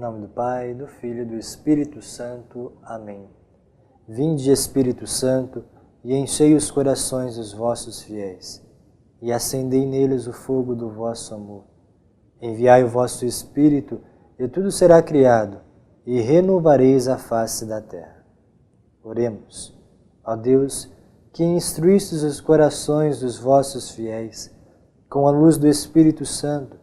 nome do Pai, do Filho e do Espírito Santo. Amém. Vinde, Espírito Santo, e enchei os corações dos vossos fiéis, e acendei neles o fogo do vosso amor. Enviai o vosso Espírito, e tudo será criado, e renovareis a face da terra. Oremos. Ó Deus, que instruístes os corações dos vossos fiéis, com a luz do Espírito Santo,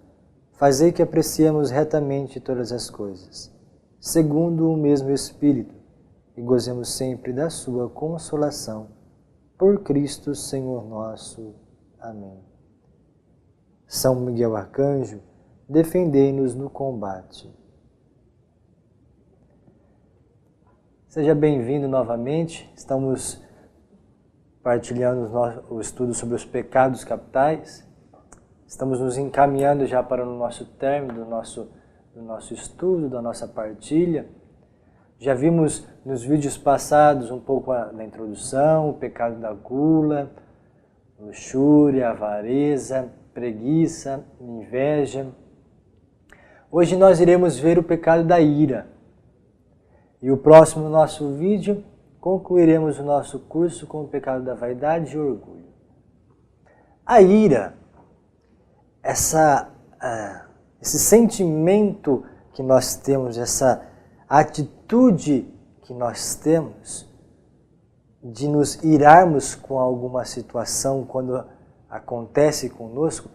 fazei que apreciemos retamente todas as coisas, segundo o mesmo Espírito, e gozemos sempre da sua consolação. Por Cristo, Senhor nosso. Amém. São Miguel Arcanjo, defendei-nos no combate. Seja bem-vindo novamente. Estamos partilhando o estudo sobre os pecados capitais. Estamos nos encaminhando já para o nosso término do nosso estudo, da nossa partilha. Já vimos nos vídeos passados um pouco da introdução, o pecado da gula, luxúria, avareza, preguiça, inveja. Hoje nós iremos ver o pecado da ira. E o próximo nosso vídeo concluiremos o nosso curso com o pecado da vaidade e orgulho. A ira, esse sentimento que nós temos, essa atitude que nós temos de nos irarmos com alguma situação quando acontece conosco,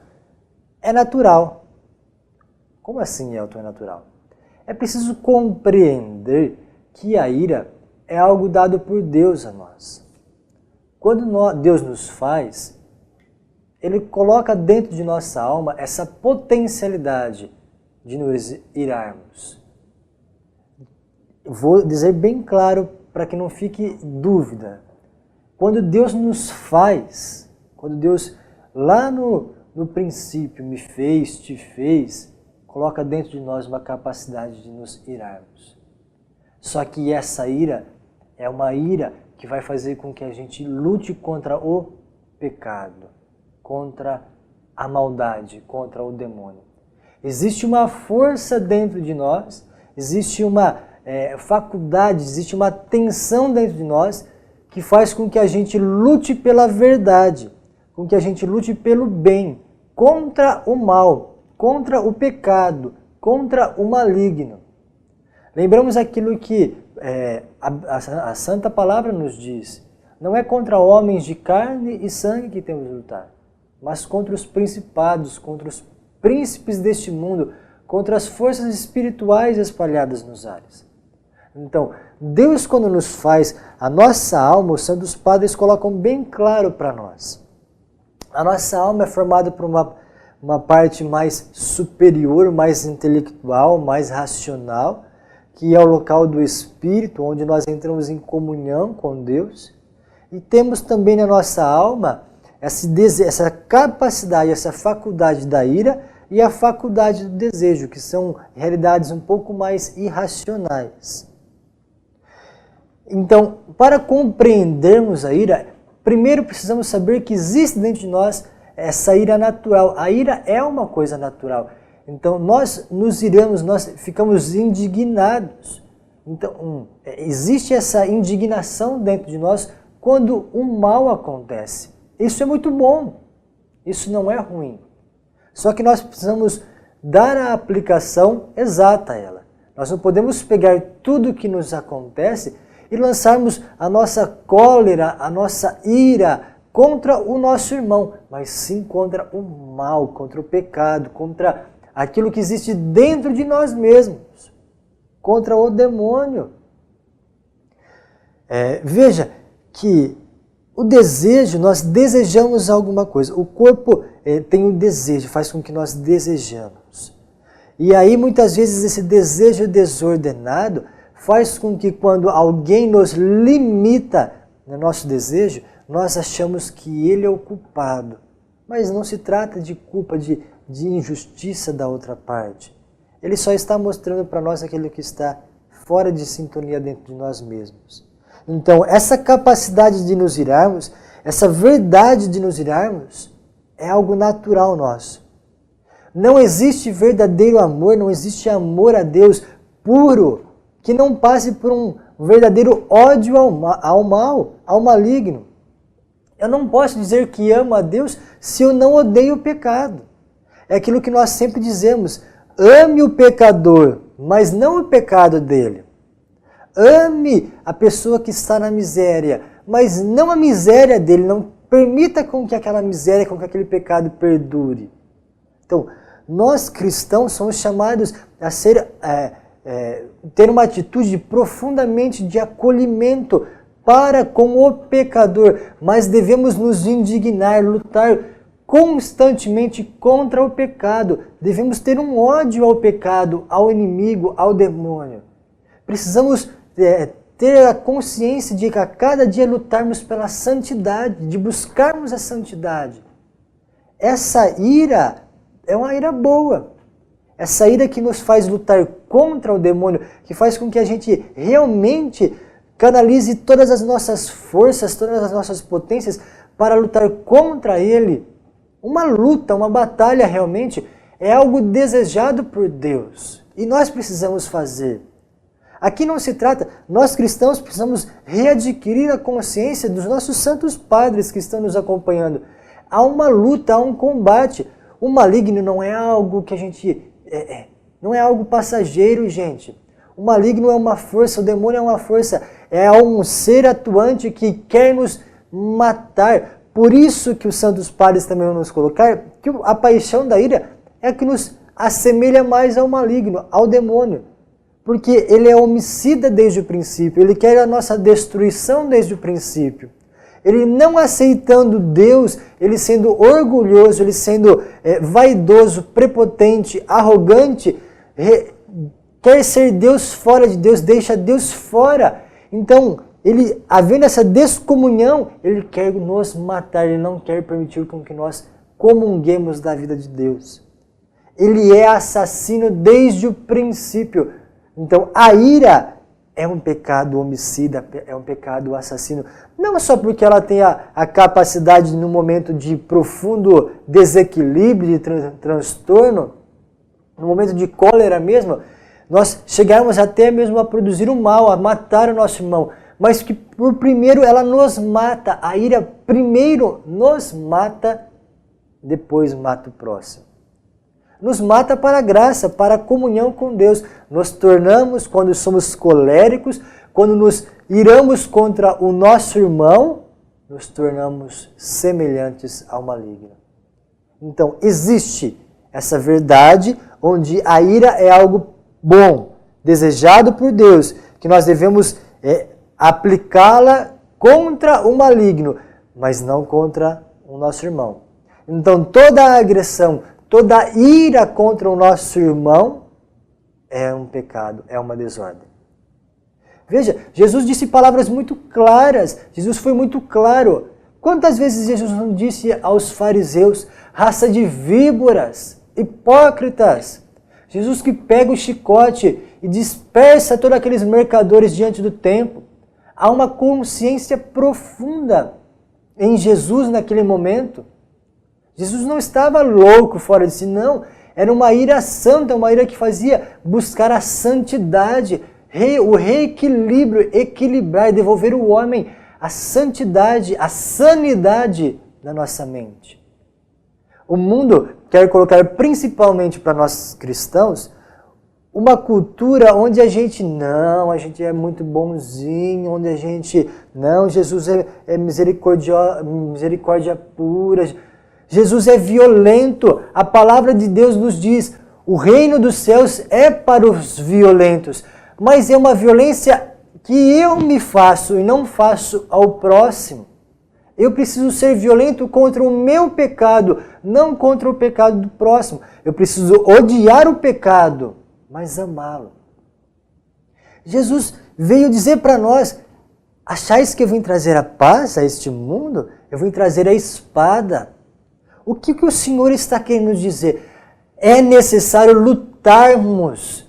é natural. Como assim, Elton, é natural? É preciso compreender que a ira é algo dado por Deus a nós. Quando Deus nos faz, Ele coloca dentro de nossa alma essa potencialidade de nos irarmos. Vou dizer bem claro para que não fique dúvida. Quando Deus nos faz, quando Deus lá no princípio me fez, te fez, coloca dentro de nós uma capacidade de nos irarmos. Só que essa ira é uma ira que vai fazer com que a gente lute contra o pecado, contra a maldade, contra o demônio. Existe uma força dentro de nós, existe uma faculdade, existe uma tensão dentro de nós que faz com que a gente lute pela verdade, com que a gente lute pelo bem, contra o mal, contra o pecado, contra o maligno. Lembramos aquilo que a Santa Palavra nos diz. Não é contra homens de carne e sangue que temos de lutar, mas contra os principados, contra os príncipes deste mundo, contra as forças espirituais espalhadas nos ares. Então, Deus, quando nos faz a nossa alma, os santos padres colocam bem claro para nós. A nossa alma é formada por uma parte mais superior, mais intelectual, mais racional, que é o local do Espírito, onde nós entramos em comunhão com Deus. E temos também na nossa alma essa capacidade, essa faculdade da ira e a faculdade do desejo, que são realidades um pouco mais irracionais. Então, para compreendermos a ira, primeiro precisamos saber que existe dentro de nós essa ira natural. A ira é uma coisa natural. Então, nós nos iramos, nós ficamos indignados. Então, existe essa indignação dentro de nós quando um mal acontece. Isso é muito bom. Isso não é ruim. Só que nós precisamos dar a aplicação exata a ela. Nós não podemos pegar tudo o que nos acontece e lançarmos a nossa cólera, a nossa ira contra o nosso irmão, mas sim contra o mal, contra o pecado, contra aquilo que existe dentro de nós mesmos, contra o demônio. Veja que o desejo, nós desejamos alguma coisa. O corpo tem o desejo, faz com que nós desejamos. E aí muitas vezes esse desejo desordenado faz com que quando alguém nos limita no nosso desejo, nós achamos que ele é o culpado. Mas não se trata de culpa, de injustiça da outra parte. Ele só está mostrando para nós aquilo que está fora de sintonia dentro de nós mesmos. Então, essa capacidade de nos irarmos, essa verdade de nos irarmos, é algo natural nosso. Não existe verdadeiro amor, não existe amor a Deus puro, que não passe por um verdadeiro ódio ao mal, ao maligno. Eu não posso dizer que amo a Deus se eu não odeio o pecado. É aquilo que nós sempre dizemos, ame o pecador, mas não o pecado dele. Ame a pessoa que está na miséria, mas não a miséria dele, não permita com que aquela miséria, com que aquele pecado perdure. Então, nós cristãos somos chamados a ter uma atitude profundamente de acolhimento para com o pecador, mas devemos nos indignar, lutar constantemente contra o pecado. Devemos ter um ódio ao pecado, ao inimigo, ao demônio. Precisamos ter a consciência de que a cada dia lutarmos pela santidade, de buscarmos a santidade. Essa ira é uma ira boa. Essa ira que nos faz lutar contra o demônio, que faz com que a gente realmente canalize todas as nossas forças, todas as nossas potências para lutar contra ele. Uma luta, uma batalha realmente é algo desejado por Deus. E nós precisamos fazer. Aqui não se trata, nós cristãos precisamos readquirir a consciência dos nossos santos padres que estão nos acompanhando. Há uma luta, há um combate. O maligno não é algo que a gente... não é algo passageiro, gente. O maligno é uma força, o demônio é uma força. É um ser atuante que quer nos matar. Por isso que os santos padres também vão nos colocar que a paixão da ira é que nos assemelha mais ao maligno, ao demônio. Porque ele é homicida desde o princípio, ele quer a nossa destruição desde o princípio. Ele não aceitando Deus, ele sendo orgulhoso, ele sendo vaidoso, prepotente, arrogante, quer ser Deus fora de Deus, deixa Deus fora. Então, ele, havendo essa descomunhão, ele quer nos matar, ele não quer permitir com que nós comunguemos da vida de Deus. Ele é assassino desde o princípio. Então, a ira é um pecado homicida, é um pecado assassino. Não só porque ela tem a capacidade, no momento de profundo desequilíbrio, de transtorno, no momento de cólera mesmo, nós chegarmos até mesmo a produzir o mal, a matar o nosso irmão. Mas que por primeiro ela nos mata. A ira primeiro nos mata, depois mata o próximo. Nos mata para a graça, para a comunhão com Deus. Nos tornamos, quando somos coléricos, quando nos iramos contra o nosso irmão, nos tornamos semelhantes ao maligno. Então, existe essa verdade onde a ira é algo bom, desejado por Deus, que nós devemos aplicá-la contra o maligno, mas não contra o nosso irmão. Então, toda a agressão, toda ira contra o nosso irmão é um pecado, é uma desordem. Veja, Jesus disse palavras muito claras, Jesus foi muito claro. Quantas vezes Jesus não disse aos fariseus, raça de víboras, hipócritas? Jesus que pega o chicote e dispersa todos aqueles mercadores diante do templo. Há uma consciência profunda em Jesus naquele momento. Jesus não estava louco fora de si, não. Era uma ira santa, uma ira que fazia buscar a santidade, o reequilíbrio, equilibrar, devolver o homem a santidade, a sanidade da nossa mente. O mundo quer colocar principalmente para nós cristãos uma cultura onde a gente é muito bonzinho, onde a gente, Jesus é misericórdia pura, Jesus é violento. A palavra de Deus nos diz, o reino dos céus é para os violentos, mas é uma violência que eu me faço e não faço ao próximo. Eu preciso ser violento contra o meu pecado, não contra o pecado do próximo. Eu preciso odiar o pecado, mas amá-lo. Jesus veio dizer para nós, achais que eu vim trazer a paz a este mundo? Eu vim trazer a espada. O que o Senhor está querendo dizer? É necessário lutarmos.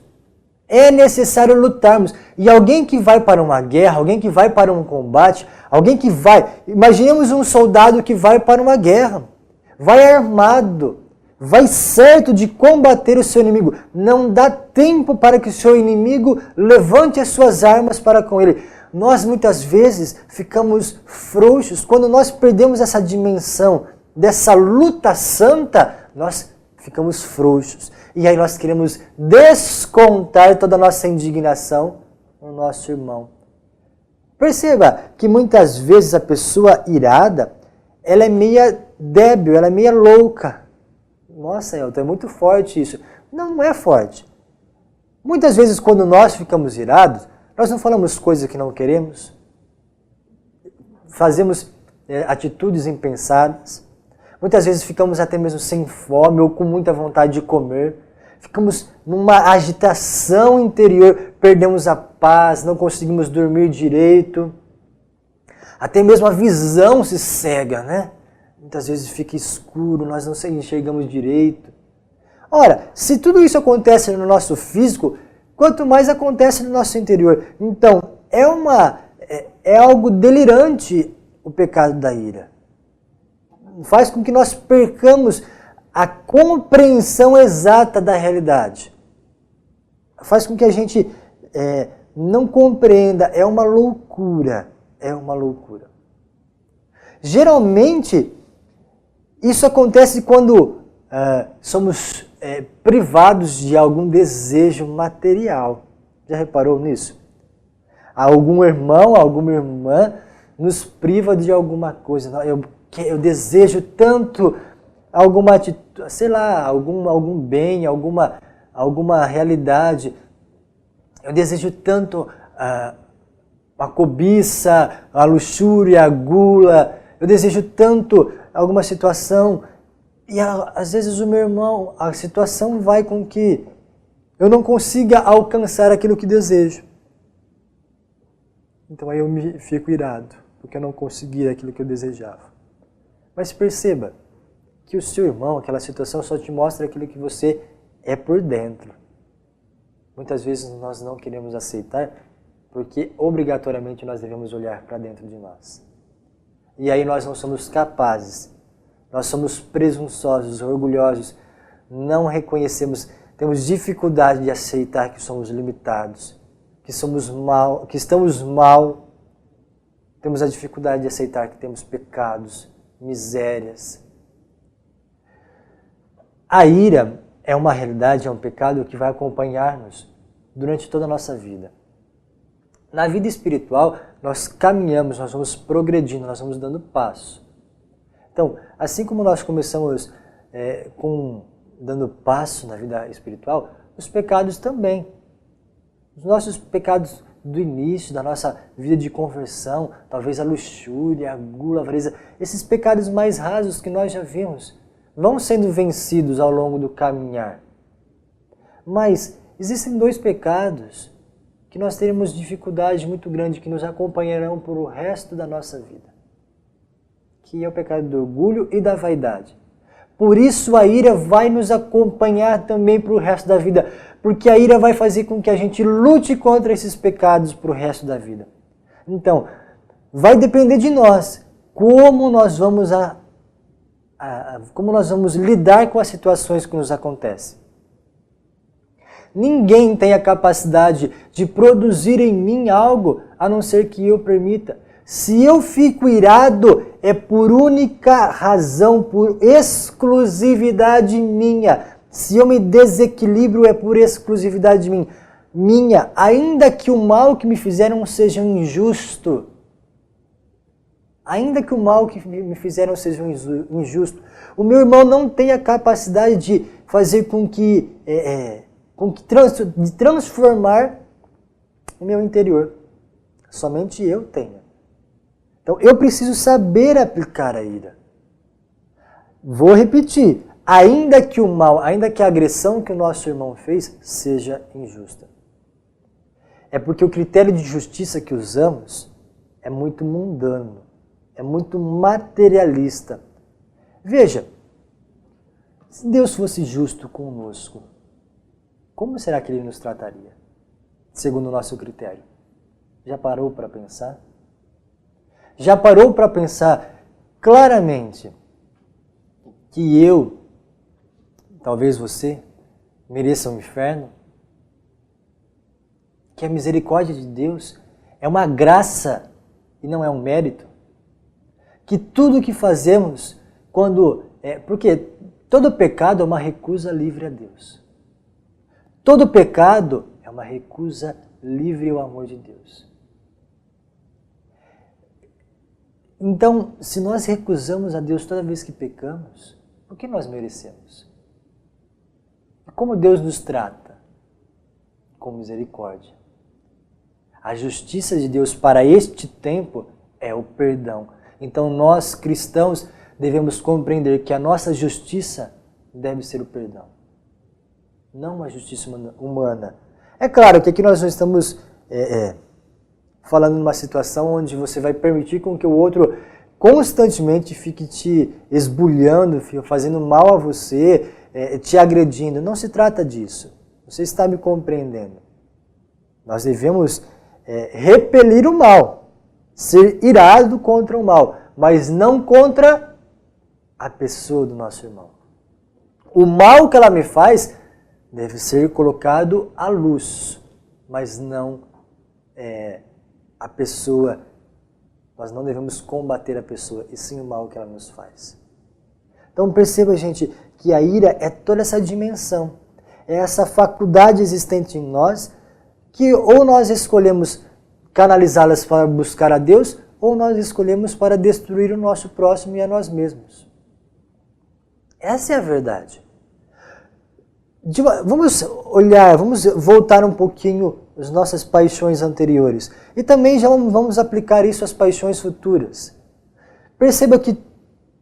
É necessário lutarmos. E alguém que vai para uma guerra, alguém que vai para um combate, alguém que vai... Imaginemos um soldado que vai para uma guerra. Vai armado. vai certo de combater o seu inimigo. Não dá tempo para que o seu inimigo levante as suas armas para com ele. Nós muitas vezes ficamos frouxos. Quando nós perdemos essa dimensão dessa luta santa, nós ficamos frouxos. E aí nós queremos descontar toda a nossa indignação no nosso irmão. Perceba que muitas vezes a pessoa irada, ela é meia débil, ela é meia louca. Nossa, Elton, é muito forte isso. Não, não é forte. Muitas vezes quando nós ficamos irados, nós não falamos coisas que não queremos, fazemos atitudes impensadas, muitas vezes ficamos até mesmo sem fome ou com muita vontade de comer, ficamos numa agitação interior, perdemos a paz, não conseguimos dormir direito, até mesmo a visão se cega, né? Muitas vezes fica escuro, nós não enxergamos direito. Ora, se tudo isso acontece no nosso físico, quanto mais acontece no nosso interior. Então, é algo delirante o pecado da ira. Faz com que nós percamos a compreensão exata da realidade. Faz com que a gente não compreenda. É uma loucura. É uma loucura. Geralmente, isso acontece quando somos privados de algum desejo material. Já reparou nisso? Algum irmão, alguma irmã nos priva de alguma coisa. Eu desejo tanto alguma atitude, sei lá, algum bem, alguma realidade. Eu desejo tanto a cobiça, a luxúria, a gula. Eu desejo tanto alguma situação. E às vezes o meu irmão, a situação vai com que eu não consiga alcançar aquilo que desejo. Então aí eu me fico irado, porque eu não consegui aquilo que eu desejava. Mas perceba que o seu irmão, aquela situação só te mostra aquilo que você é por dentro. Muitas vezes nós não queremos aceitar, porque obrigatoriamente nós devemos olhar para dentro de nós. E aí nós não somos capazes. Nós somos presunçosos, orgulhosos, não reconhecemos, temos dificuldade de aceitar que somos limitados, que somos mal, que estamos mal. Temos a dificuldade de aceitar que temos pecados, misérias. A ira é uma realidade, é um pecado que vai acompanhar-nos durante toda a nossa vida. Na vida espiritual, nós caminhamos, nós vamos progredindo, nós vamos dando passo. Então, assim como nós começamos dando passo na vida espiritual, os pecados também. Os nossos pecados do início, da nossa vida de conversão, talvez a luxúria, a gula, a avareza, esses pecados mais rasos que nós já vimos, vão sendo vencidos ao longo do caminhar. Mas existem dois pecados que nós teremos dificuldade muito grande, que nos acompanharão por o resto da nossa vida. Que é o pecado do orgulho e da vaidade. Por isso a ira vai nos acompanhar também para o resto da vida, porque a ira vai fazer com que a gente lute contra esses pecados para o resto da vida. Então, vai depender de nós como nós vamos lidar com as situações que nos acontecem. Ninguém tem a capacidade de produzir em mim algo a não ser que eu permita. Se eu fico irado, é por única razão, por exclusividade minha. Se eu me desequilibro, é por exclusividade minha. Ainda que o mal que me fizeram seja injusto. Ainda que o mal que me fizeram seja injusto. O meu irmão não tem a capacidade de fazer com que de transformar o meu interior. Somente eu tenho. Então, eu preciso saber aplicar a ira. Vou repetir. Ainda que o mal, ainda que a agressão que o nosso irmão fez seja injusta. É porque o critério de justiça que usamos é muito mundano, é muito materialista. Veja, se Deus fosse justo conosco, como será que Ele nos trataria? Segundo o nosso critério. Já parou para pensar? Já parou para pensar claramente que eu talvez você, mereça um inferno? Que a misericórdia de Deus é uma graça e não é um mérito? Que tudo o que fazemos, porque todo pecado é uma recusa livre a Deus. Todo pecado é uma recusa livre ao amor de Deus. Então, se nós recusamos a Deus toda vez que pecamos, o que nós merecemos? Como Deus nos trata? Com misericórdia. A justiça de Deus para este tempo é o perdão. Então nós, cristãos, devemos compreender que a nossa justiça deve ser o perdão. Não uma justiça humana. É claro que aqui nós não estamos falando numa situação onde você vai permitir com que o outro constantemente fique te esbulhando, fazendo mal a você, te agredindo. Não se trata disso. Você está me compreendendo. Nós devemos repelir o mal, ser irado contra o mal, mas não contra a pessoa do nosso irmão. O mal que ela me faz deve ser colocado à luz, mas não a pessoa. Nós não devemos combater a pessoa, e sim o mal que ela nos faz. Então perceba, gente, que a ira é toda essa dimensão, é essa faculdade existente em nós, que ou nós escolhemos canalizá-las para buscar a Deus, ou nós escolhemos para destruir o nosso próximo e a nós mesmos. Essa é a verdade. Vamos voltar um pouquinho às nossas paixões anteriores. E também já vamos aplicar isso às paixões futuras. Perceba que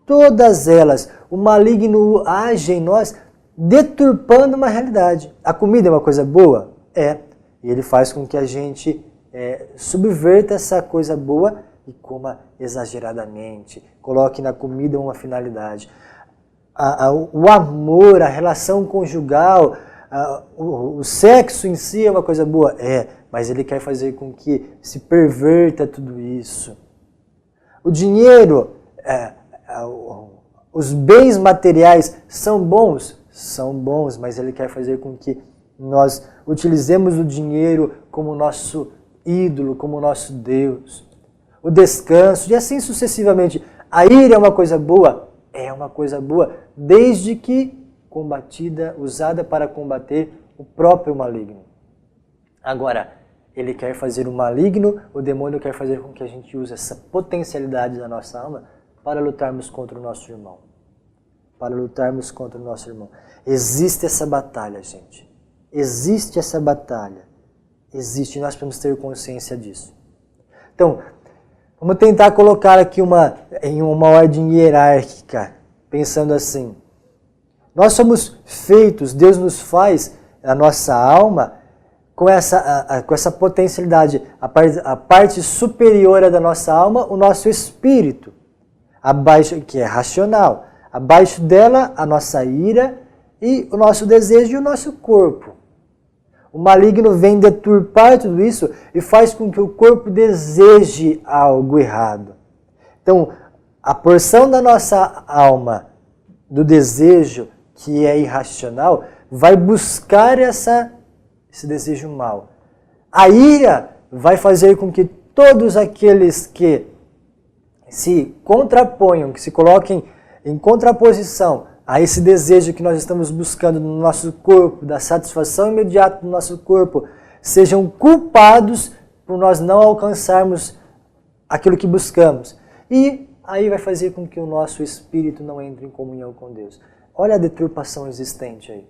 todas elas, o maligno age em nós, deturpando uma realidade. A comida é uma coisa boa? É. E ele faz com que a gente subverta essa coisa boa e coma exageradamente. Coloque na comida uma finalidade. O amor, a relação conjugal, o sexo em si é uma coisa boa? É, mas ele quer fazer com que se perverta tudo isso. O dinheiro, os bens materiais são bons? São bons, mas ele quer fazer com que nós utilizemos o dinheiro como nosso ídolo, como nosso Deus. O descanso, e assim sucessivamente. A ira é uma coisa boa? É uma coisa boa, desde que combatida, usada para combater o próprio maligno. Agora, ele quer fazer o maligno, o demônio quer fazer com que a gente use essa potencialidade da nossa alma para lutarmos contra o nosso irmão. Para lutarmos contra o nosso irmão. Existe essa batalha, gente. Existe essa batalha. Existe, e nós precisamos ter consciência disso. Então, vamos tentar colocar aqui em uma ordem hierárquica, pensando assim. Nós somos feitos, Deus nos faz, a nossa alma, com essa potencialidade, a parte superior da nossa alma, o nosso espírito, abaixo, que é racional. Abaixo dela, a nossa ira e o nosso desejo e o nosso corpo. O maligno vem deturpar tudo isso e faz com que o corpo deseje algo errado. Então, a porção da nossa alma, do desejo, que é irracional, vai buscar esse desejo mal. A ira vai fazer com que todos aqueles que se contraponham, que se coloquem em contraposição a esse desejo que nós estamos buscando no nosso corpo, da satisfação imediata do nosso corpo, sejam culpados por nós não alcançarmos aquilo que buscamos. E aí vai fazer com que o nosso espírito não entre em comunhão com Deus. Olha a deturpação existente aí.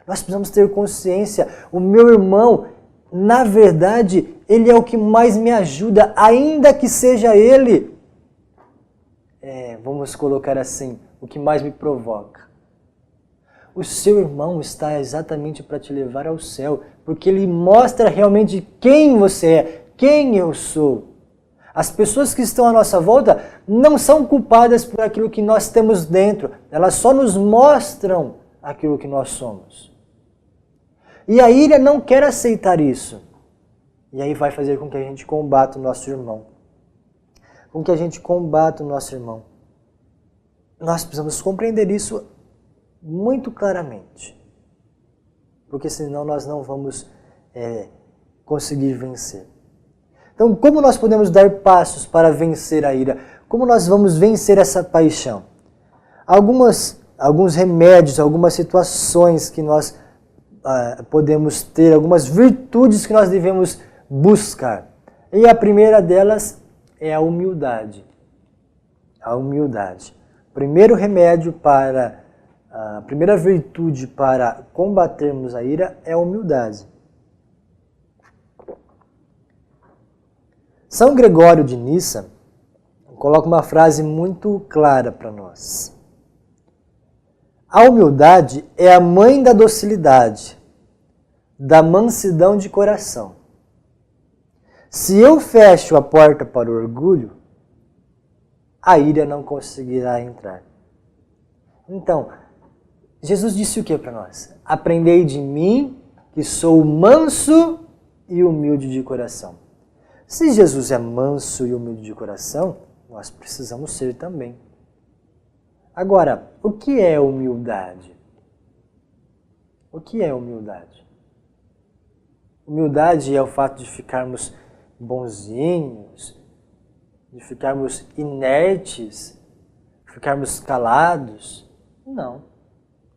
Nós precisamos ter consciência. O meu irmão, na verdade, ele é o que mais me ajuda, ainda que seja ele, vamos colocar assim, o que mais me provoca. O seu irmão está exatamente para te levar ao céu, porque ele mostra realmente quem você é, quem eu sou. As pessoas que estão à nossa volta não são culpadas por aquilo que nós temos dentro, elas só nos mostram aquilo que nós somos. E a ira não quer aceitar isso. E aí vai fazer com que a gente combata o nosso irmão. Com que a gente combata o nosso irmão. Nós precisamos compreender isso muito claramente. Porque senão nós não vamos conseguir vencer. Então, como nós podemos dar passos para vencer a ira? Como nós vamos vencer essa paixão? Alguns remédios, algumas situações que nós podemos ter, algumas virtudes que nós devemos buscar. E a primeira delas é a humildade. A humildade. O primeiro remédio a primeira virtude para combatermos a ira é a humildade. São Gregório de Nissa coloca uma frase muito clara para nós. A humildade é a mãe da docilidade, da mansidão de coração. Se eu fecho a porta para o orgulho, a ira não conseguirá entrar. Então, Jesus disse o que para nós? Aprendei de mim, que sou manso e humilde de coração. Se Jesus é manso e humilde de coração, nós precisamos ser também. Agora, o que é humildade? O que é humildade? Humildade é o fato de ficarmos bonzinhos, de ficarmos inertes, de ficarmos calados. Não,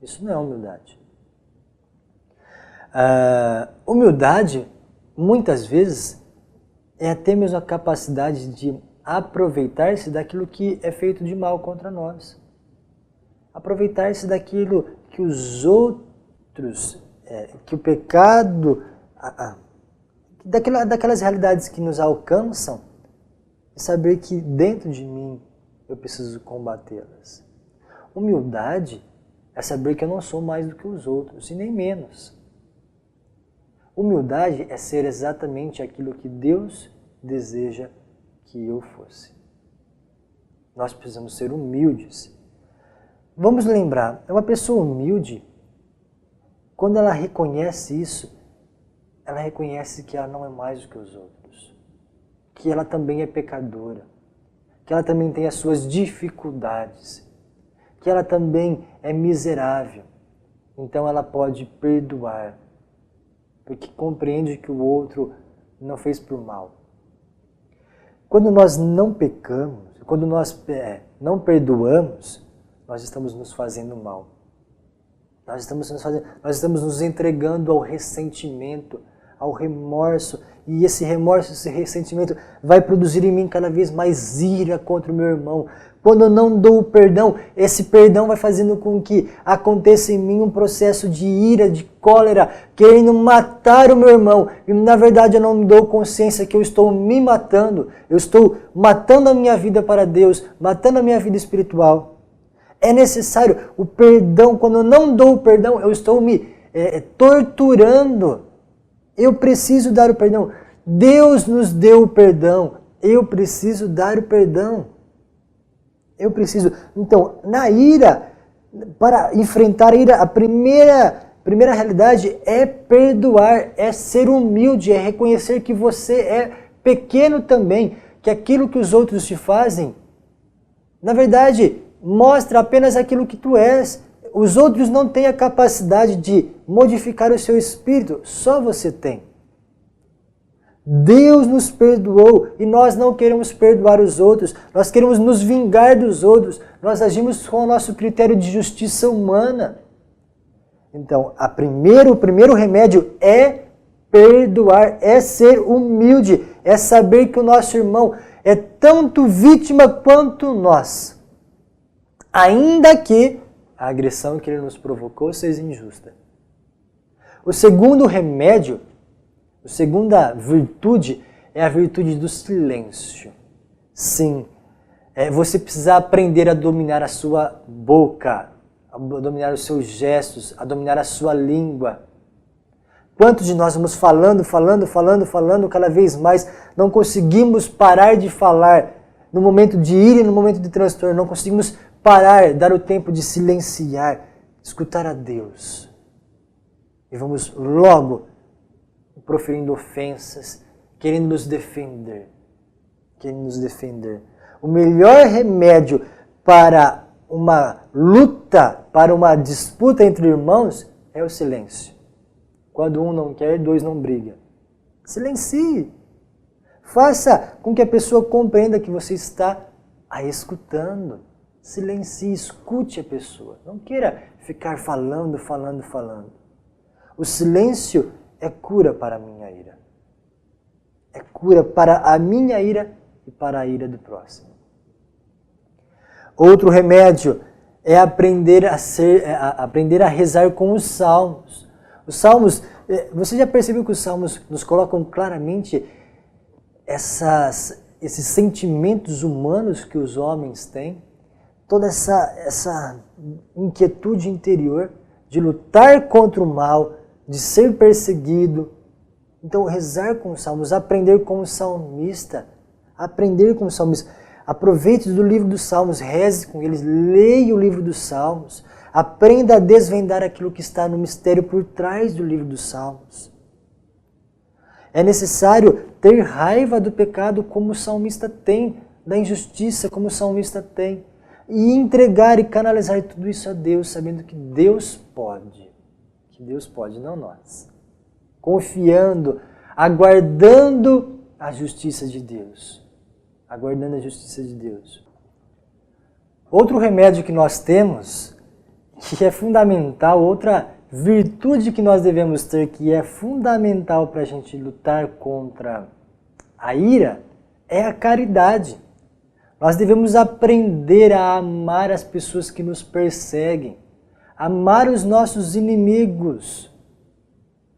isso não é humildade. Humildade, muitas vezes, é até mesmo a capacidade de aproveitar-se daquilo que é feito de mal contra nós. Aproveitar-se daquilo que os outros, que o pecado, daquelas realidades que nos alcançam, e saber que dentro de mim eu preciso combatê-las. Humildade é saber que eu não sou mais do que os outros, e nem menos. Humildade é ser exatamente aquilo que Deus deseja que eu fosse. Nós precisamos ser humildes. Vamos lembrar, uma pessoa humilde, quando ela reconhece isso, ela reconhece que ela não é mais do que os outros, que ela também é pecadora, que ela também tem as suas dificuldades, que ela também é miserável. Então ela pode perdoar, porque compreende que o outro não fez por mal. Quando nós não pecamos, quando nós não perdoamos, nós estamos nos fazendo mal. Nós estamos nos entregando ao ressentimento, ao remorso. E esse remorso, esse ressentimento vai produzir em mim cada vez mais ira contra o meu irmão. Quando eu não dou o perdão, esse perdão vai fazendo com que aconteça em mim um processo de ira, de cólera, querendo matar o meu irmão. E na verdade eu não me dou consciência que eu estou me matando. Eu estou matando a minha vida para Deus, matando a minha vida espiritual. É necessário o perdão. Quando eu não dou o perdão, eu estou me torturando. Eu preciso dar o perdão. Deus nos deu o perdão. Eu preciso dar o perdão. Eu preciso. Então, na ira, para enfrentar a ira, a primeira realidade é perdoar, é ser humilde, é reconhecer que você é pequeno também, que aquilo que os outros te fazem, na verdade, mostra apenas aquilo que tu és. Os outros não têm a capacidade de modificar o seu espírito, só você tem. Deus nos perdoou e nós não queremos perdoar os outros, nós queremos nos vingar dos outros, nós agimos com o nosso critério de justiça humana. Então, o primeiro remédio é perdoar, é ser humilde, é saber que o nosso irmão é tanto vítima quanto nós. Ainda que a agressão que ele nos provocou seja injusta. O segundo remédio, a segunda virtude, é a virtude do silêncio. Sim, você precisa aprender a dominar a sua boca, a dominar os seus gestos, a dominar a sua língua. Quantos de nós vamos falando, cada vez mais, não conseguimos parar de falar no momento de ira e no momento de transtorno, não conseguimos parar, dar o tempo de silenciar, escutar a Deus. E vamos logo proferindo ofensas, querendo nos defender. O melhor remédio para uma luta, para uma disputa entre irmãos, é o silêncio. Quando um não quer, dois não brigam. Silencie. Faça com que a pessoa compreenda que você está a escutando. Silencie, escute a pessoa. Não queira ficar falando. O silêncio é cura para a minha ira. É cura para a minha ira e para a ira do próximo. Outro remédio é aprender a rezar com os salmos. Os salmos, você já percebeu que os salmos nos colocam claramente esses sentimentos humanos que os homens têm? Toda essa inquietude interior de lutar contra o mal, de ser perseguido. Então, rezar com os salmos, aprender com o salmista, Aproveite do livro dos Salmos, reze com eles, leia o livro dos Salmos, aprenda a desvendar aquilo que está no mistério por trás do livro dos Salmos. É necessário ter raiva do pecado como o salmista tem, da injustiça como o salmista tem, e entregar e canalizar tudo isso a Deus, sabendo que Deus pode, não nós. Confiando, aguardando a justiça de Deus. Outro remédio que nós temos, que é fundamental, outra virtude que nós devemos ter, que é fundamental para a gente lutar contra a ira, é a caridade. Nós devemos aprender a amar as pessoas que nos perseguem, amar os nossos inimigos.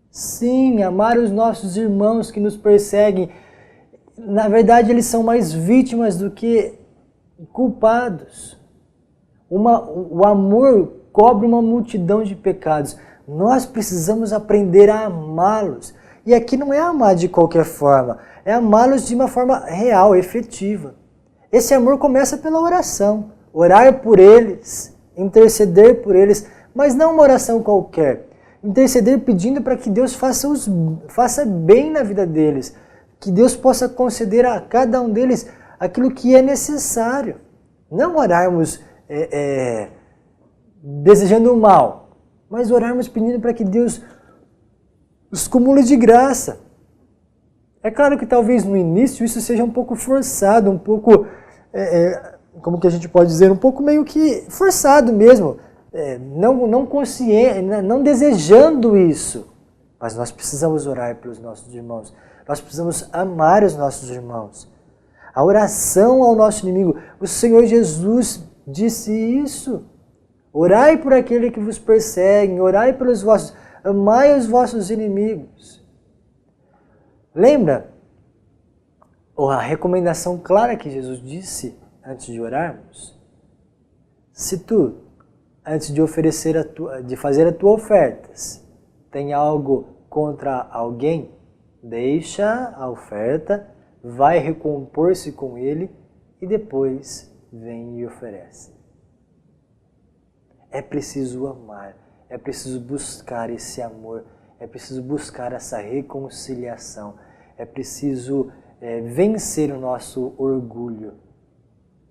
Sim, amar os nossos irmãos que nos perseguem. Na verdade, eles são mais vítimas do que culpados. O amor cobre uma multidão de pecados. Nós precisamos aprender a amá-los. E aqui não é amar de qualquer forma, é amá-los de uma forma real, efetiva. Esse amor começa pela oração. Orar por eles, interceder por eles, mas não uma oração qualquer. Interceder pedindo para que Deus faça bem na vida deles. Que Deus possa conceder a cada um deles aquilo que é necessário. Não orarmos desejando o mal, mas orarmos pedindo para que Deus os cumule de graça. É claro que talvez no início isso seja um pouco forçado, um pouco, como que a gente pode dizer, um pouco meio que forçado mesmo, não consciente, não desejando isso. Mas nós precisamos orar pelos nossos irmãos. Nós precisamos amar os nossos irmãos. A oração ao nosso inimigo. O Senhor Jesus disse isso. Orai por aquele que vos persegue, orai pelos vossos, amai os vossos inimigos. Lembra a recomendação clara que Jesus disse antes de orarmos? Se tu, antes de fazer a tua oferta, tem algo contra alguém, deixa a oferta, vai recompor-se com ele e depois vem e oferece. É preciso amar, é preciso buscar esse amor, é preciso buscar essa reconciliação, é preciso vencer o nosso orgulho,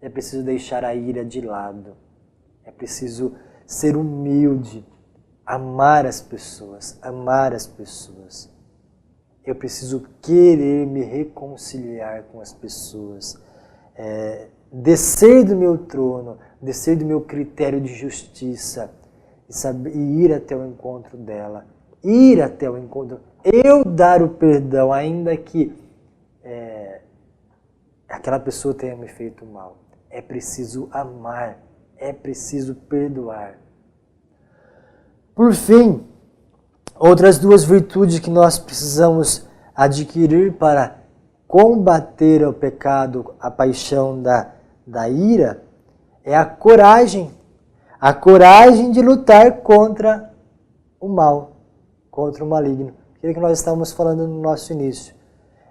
é preciso deixar a ira de lado, é preciso ser humilde, amar as pessoas. Eu preciso querer me reconciliar com as pessoas, descer do meu trono, descer do meu critério de justiça e ir até o encontro dela, eu dar o perdão, ainda que aquela pessoa tenha me feito mal. É preciso amar, é preciso perdoar. Por fim, outras duas virtudes que nós precisamos adquirir para combater o pecado, a paixão da ira, é a coragem de lutar contra o mal, contra o maligno. Aquilo que nós estávamos falando no nosso início.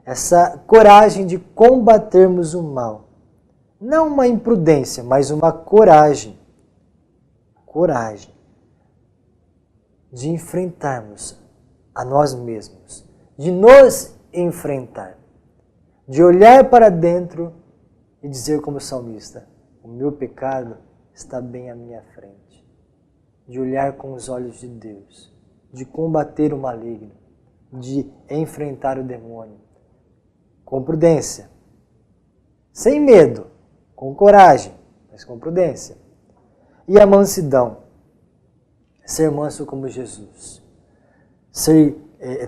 Essa coragem de combatermos o mal. Não uma imprudência, mas uma coragem. Coragem de enfrentarmos a nós mesmos, de nos enfrentar, de olhar para dentro e dizer como salmista, o meu pecado está bem à minha frente, de olhar com os olhos de Deus, de combater o maligno, de enfrentar o demônio, com prudência, sem medo, com coragem, mas com prudência. E a mansidão, ser manso como Jesus,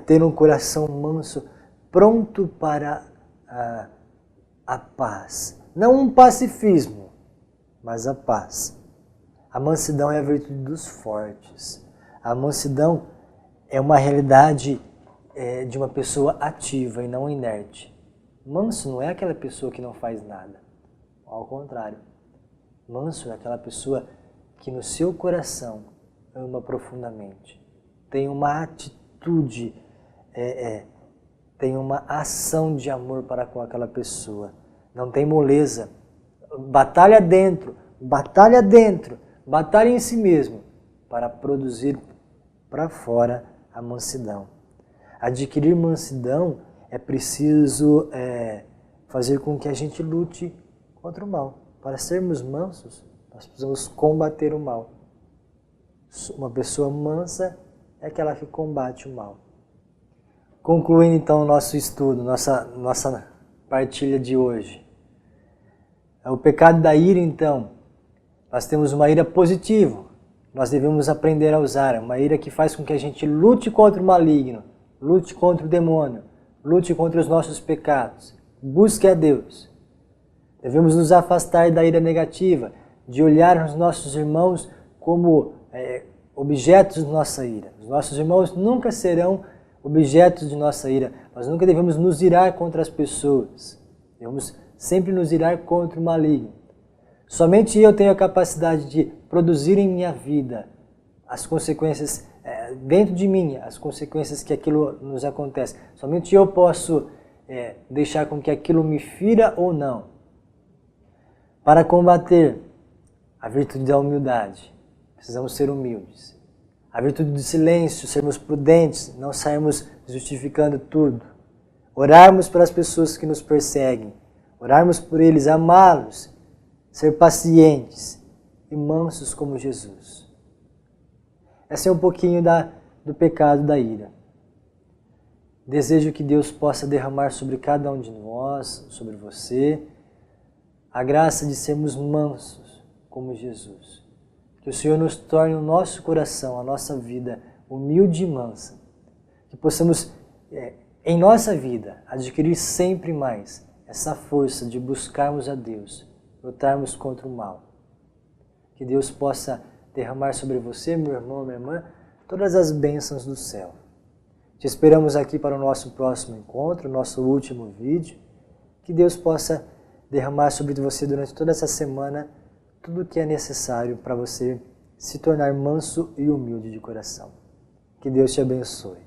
ter um coração manso, pronto para a paz. Não um pacifismo, mas a paz. A mansidão é a virtude dos fortes. A mansidão é uma realidade de uma pessoa ativa e não inerte. Manso não é aquela pessoa que não faz nada. Ao contrário. Manso é aquela pessoa que no seu coração ama profundamente. Tem uma atitude, tem uma ação de amor para com aquela pessoa. Não tem moleza. Batalha dentro, batalha em si mesmo para produzir para fora a mansidão. Adquirir mansidão é preciso fazer com que a gente lute contra o mal. Para sermos mansos, nós precisamos combater o mal. Uma pessoa mansa é aquela que combate o mal. Concluindo então o nosso estudo, nossa partilha de hoje. O pecado da ira, então, nós temos uma ira positiva. Nós devemos aprender a usar uma ira que faz com que a gente lute contra o maligno, lute contra o demônio, lute contra os nossos pecados, busque a Deus. Devemos nos afastar da ira negativa, de olhar os nossos irmãos como objetos de nossa ira. Os nossos irmãos nunca serão objetos de nossa ira. Nós nunca devemos nos irar contra as pessoas. Devemos sempre nos irar contra o maligno. Somente eu tenho a capacidade de produzir em minha vida as consequências, dentro de mim, as consequências que aquilo nos acontece. Somente eu posso deixar com que aquilo me fira ou não. Para combater a virtude da humildade, precisamos ser humildes. A virtude do silêncio, sermos prudentes, não sairmos justificando tudo. Orarmos para as pessoas que nos perseguem, orarmos por eles, amá-los, ser pacientes e mansos como Jesus. Esse é um pouquinho do pecado da ira. Desejo que Deus possa derramar sobre cada um de nós, sobre você, a graça de sermos mansos como Jesus. Que o Senhor nos torne o nosso coração, a nossa vida humilde e mansa. Que possamos, em nossa vida, adquirir sempre mais essa força de buscarmos a Deus, lutarmos contra o mal. Que Deus possa derramar sobre você, meu irmão, minha irmã, todas as bênçãos do céu. Te esperamos aqui para o nosso próximo encontro, nosso último vídeo. Que Deus possa derramar sobre você durante toda essa semana tudo o que é necessário para você se tornar manso e humilde de coração. Que Deus te abençoe.